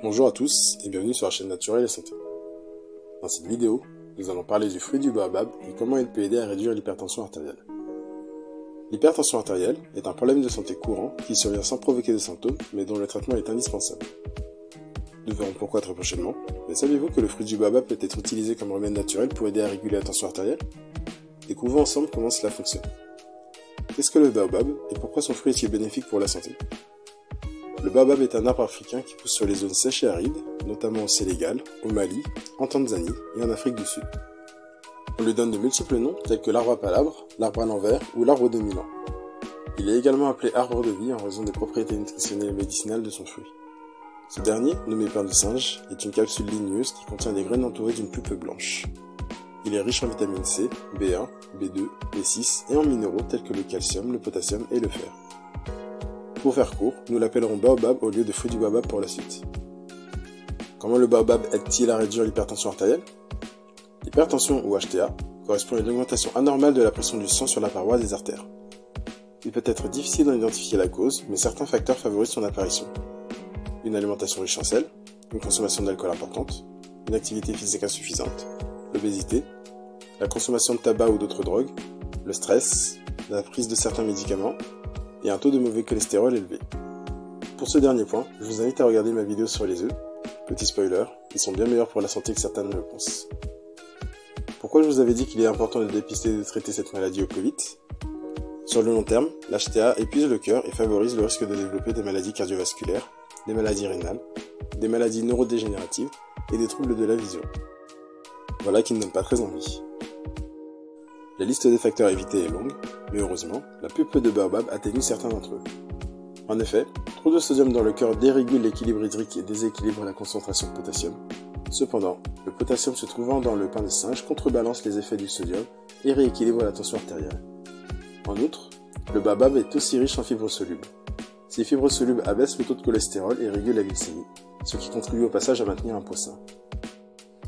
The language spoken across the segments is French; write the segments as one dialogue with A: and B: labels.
A: Bonjour à tous et bienvenue sur la chaîne Naturelle et Santé. Dans cette vidéo, nous allons parler du fruit du baobab et comment il peut aider à réduire l'hypertension artérielle. L'hypertension artérielle est un problème de santé courant qui survient sans provoquer de symptômes mais dont le traitement est indispensable. Nous verrons pourquoi très prochainement, mais saviez-vous que le fruit du baobab peut être utilisé comme remède naturel pour aider à réguler la tension artérielle? Découvrons ensemble comment cela fonctionne. Qu'est-ce que le baobab et pourquoi son fruit est-il bénéfique pour la santé? Le baobab est un arbre africain qui pousse sur les zones sèches et arides, notamment au Sénégal, au Mali, en Tanzanie et en Afrique du Sud. On lui donne de multiples noms tels que l'arbre à palabre, l'arbre à l'envers ou l'arbre de Milan. Il est également appelé arbre de vie en raison des propriétés nutritionnelles et médicinales de son fruit. Ce dernier, nommé pain de singe, est une capsule ligneuse qui contient des graines entourées d'une pulpe blanche. Il est riche en vitamine C, B1, B2, B6 et en minéraux tels que le calcium, le potassium et le fer. Pour faire court, nous l'appellerons baobab au lieu de fruit du baobab pour la suite. Comment le baobab aide-t-il à réduire l'hypertension artérielle? L'hypertension ou HTA correspond à une augmentation anormale de la pression du sang sur la paroi des artères. Il peut être difficile d'en identifier la cause, mais certains facteurs favorisent son apparition. Une alimentation riche en sel, une consommation d'alcool importante, une activité physique insuffisante, l'obésité, la consommation de tabac ou d'autres drogues, le stress, la prise de certains médicaments, et un taux de mauvais cholestérol élevé. Pour ce dernier point, je vous invite à regarder ma vidéo sur les œufs. Petit spoiler, ils sont bien meilleurs pour la santé que certains ne le pensent. Pourquoi je vous avais dit qu'il est important de dépister et de traiter cette maladie au plus vite? Sur le long terme, l'HTA épuise le cœur et favorise le risque de développer des maladies cardiovasculaires, des maladies rénales, des maladies neurodégénératives et des troubles de la vision. Voilà qui ne donne pas très envie. La liste des facteurs à éviter est longue, mais heureusement, la pulpe de baobab atténue certains d'entre eux. En effet, trop de sodium dans le cœur dérégule l'équilibre hydrique et déséquilibre la concentration de potassium. Cependant, le potassium se trouvant dans le pain de singe contrebalance les effets du sodium et rééquilibre la tension artérielle. En outre, le baobab est aussi riche en fibres solubles. Ces fibres solubles abaissent le taux de cholestérol et régulent la glycémie, ce qui contribue au passage à maintenir un poids sain.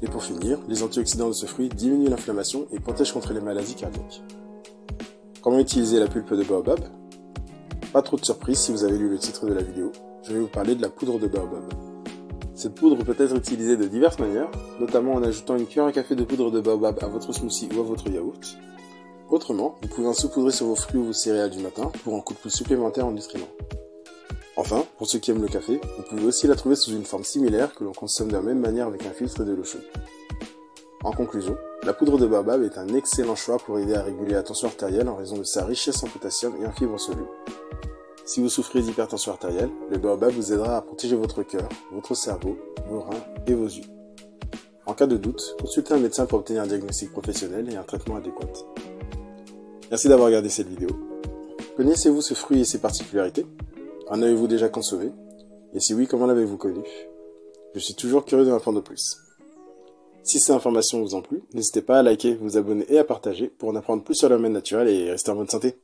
A: Et pour finir, les antioxydants de ce fruit diminuent l'inflammation et protègent contre les maladies cardiaques. Comment utiliser la pulpe de baobab? Pas trop de surprise si vous avez lu le titre de la vidéo, je vais vous parler de la poudre de baobab. Cette poudre peut être utilisée de diverses manières, notamment en ajoutant une cuillère à café de poudre de baobab à votre smoothie ou à votre yaourt. Autrement, vous pouvez en saupoudrer sur vos fruits ou vos céréales du matin pour un coup de pouce supplémentaire en nutriments. Enfin, pour ceux qui aiment le café, vous pouvez aussi la trouver sous une forme similaire que l'on consomme de la même manière avec un filtre et de l'eau chaude. En conclusion, la poudre de baobab est un excellent choix pour aider à réguler la tension artérielle en raison de sa richesse en potassium et en fibres solubles. Si vous souffrez d'hypertension artérielle, le baobab vous aidera à protéger votre cœur, votre cerveau, vos reins et vos yeux. En cas de doute, consultez un médecin pour obtenir un diagnostic professionnel et un traitement adéquat. Merci d'avoir regardé cette vidéo. Connaissez-vous ce fruit et ses particularités? En avez-vous déjà consommé? Et si oui, comment l'avez-vous connu? Je suis toujours curieux d'en apprendre plus. Si ces informations vous ont plu, n'hésitez pas à liker, vous abonner et à partager pour en apprendre plus sur le domaine naturel et rester en bonne santé.